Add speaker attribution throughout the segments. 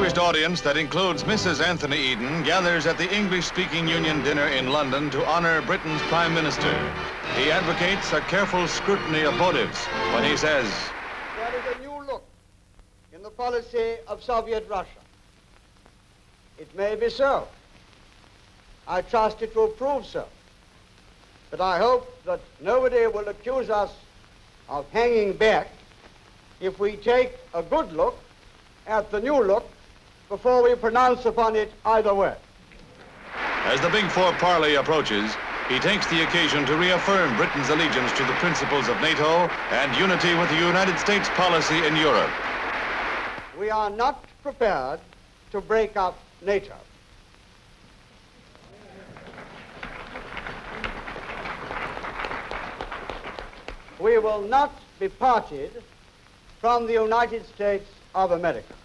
Speaker 1: distinguished audience that includes Mrs. Anthony Eden gathers at the English-speaking Union dinner in London to honor Britain's Prime Minister. He advocates a careful scrutiny of motives when he says,
Speaker 2: "There is a new look in the policy of Soviet Russia. It may be so. I trust it will prove so. But I hope that nobody will accuse us of hanging back if we take a good look at the new look before we pronounce upon it either way."
Speaker 1: As the Big Four parley approaches, he takes the occasion to reaffirm Britain's allegiance to the principles of NATO and unity with the United States policy in Europe.
Speaker 2: We are not prepared to break up NATO. We will not be parted from the United States of America.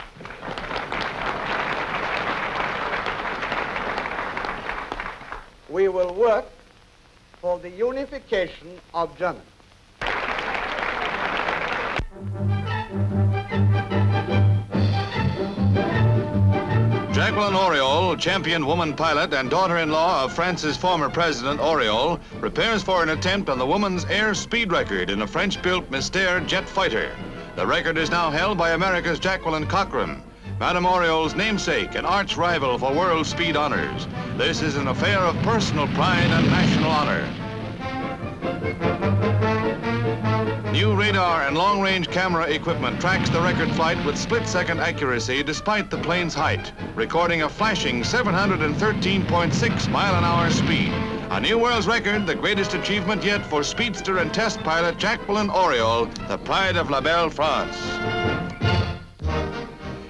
Speaker 2: We will work for the unification of Germany.
Speaker 1: Jacqueline Auriol, champion woman pilot and daughter-in-law of France's former president, Auriol, prepares for an attempt on the woman's air speed record in a French-built Mystere jet fighter. The record is now held by America's Jacqueline Cochran, Madame Auriol's namesake and arch rival for world speed honors. This is an affair of personal pride and national honor. New radar and long-range camera equipment tracks the record flight with split-second accuracy despite the plane's height, recording a flashing 713.6 mile-an-hour speed. A new world's record, the greatest achievement yet for speedster and test pilot Jacqueline Auriol, the pride of La Belle France.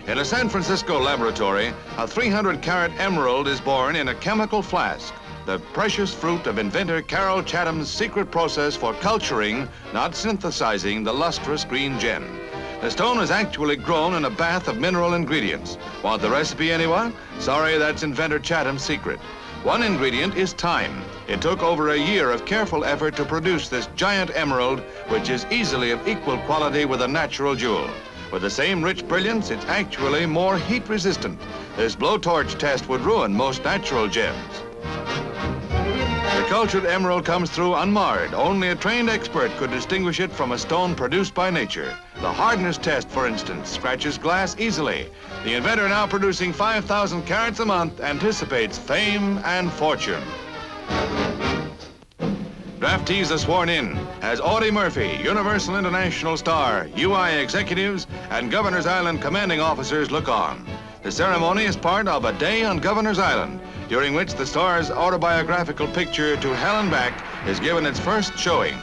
Speaker 1: In a San Francisco laboratory, a 300-carat emerald is born in a chemical flask, the precious fruit of inventor Carol Chatham's secret process for culturing, not synthesizing, the lustrous green gem. The stone is actually grown in a bath of mineral ingredients. Want the recipe, anyone? Sorry, that's inventor Chatham's secret. One ingredient is time. It took over a year of careful effort to produce this giant emerald, which is easily of equal quality with a natural jewel. With the same rich brilliance, it's actually more heat-resistant. This blowtorch test would ruin most natural gems. The cultured emerald comes through unmarred. Only a trained expert could distinguish it from a stone produced by nature. The hardness test, for instance, scratches glass easily. The inventor, now producing 5,000 carats a month, anticipates fame and fortune. Draftees are sworn in as Audie Murphy, Universal International star, UI executives, and Governor's Island commanding officers look on. The ceremony is part of A Day on Governor's Island, during which the star's autobiographical picture To Hell and Back is given its first showing.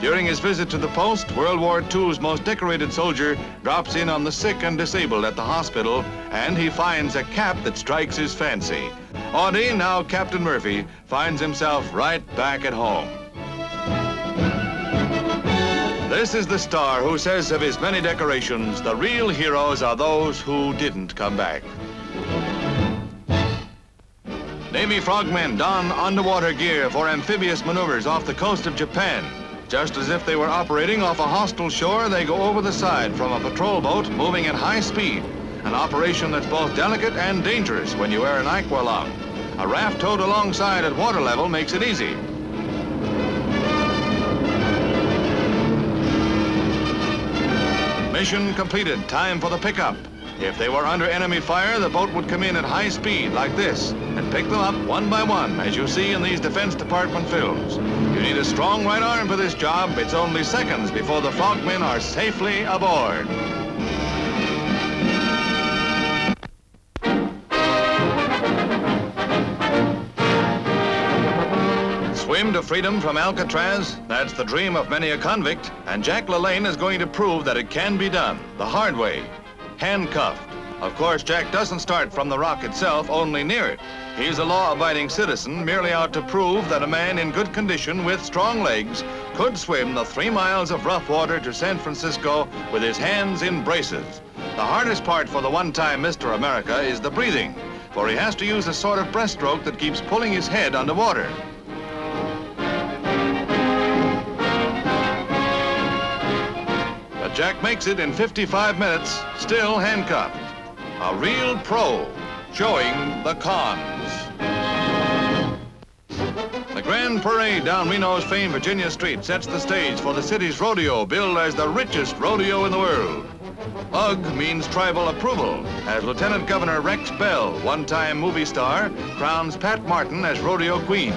Speaker 1: During his visit to the post, World War II's most decorated soldier drops in on the sick and disabled at the hospital, and he finds a cap that strikes his fancy. Audie, now Captain Murphy, finds himself right back at home. This is the star who says of his many decorations, the real heroes are those who didn't come back. Navy frogmen don underwater gear for amphibious maneuvers off the coast of Japan. Just as if they were operating off a hostile shore, they go over the side from a patrol boat moving at high speed. An operation that's both delicate and dangerous when you wear an aqualung. A raft towed alongside at water level makes it easy. Mission completed. Time for the pickup. If they were under enemy fire, the boat would come in at high speed like this and pick them up one by one, as you see in these Defense Department films. You need a strong right arm for this job. It's only seconds before the frogmen are safely aboard. Swim to freedom from Alcatraz? That's the dream of many a convict, and Jack LaLanne is going to prove that it can be done, the hard way, handcuffed. Of course, Jack doesn't start from the rock itself, only near it. He's a law-abiding citizen, merely out to prove that a man in good condition with strong legs could swim the 3 miles of rough water to San Francisco with his hands in braces. The hardest part for the one-time Mr. America is the breathing, for he has to use a sort of breaststroke that keeps pulling his head underwater. Jack makes it in 55 minutes, still handcuffed. A real pro, showing the cons. The grand parade down Reno's famed Virginia Street sets the stage for the city's rodeo, billed as the richest rodeo in the world. UGG means tribal approval, as Lieutenant Governor Rex Bell, one-time movie star, crowns Pat Martin as rodeo queen.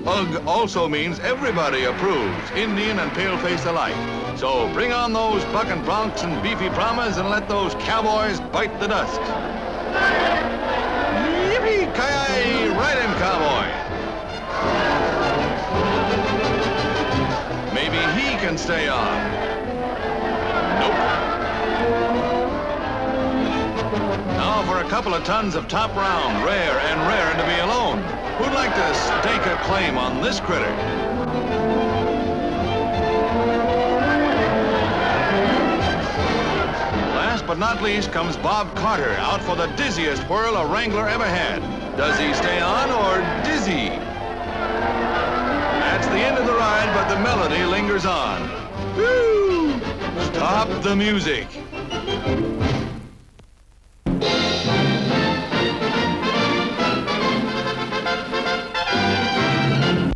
Speaker 1: UGG also means everybody approves, Indian and paleface alike. So bring on those bucking broncs and beefy brahmas and let those cowboys bite the dust. Yippee-ki-yay! Ride him, cowboy! Maybe he can stay on. Nope. Now for a couple of tons of top round, rare and raring to be alone. Who'd like to stake a claim on this critter? Last but not least comes Bob Carter, out for the dizziest whirl a wrangler ever had. Does he stay on or dizzy? That's the end of the ride, but the melody lingers on. Woo! Stop the music.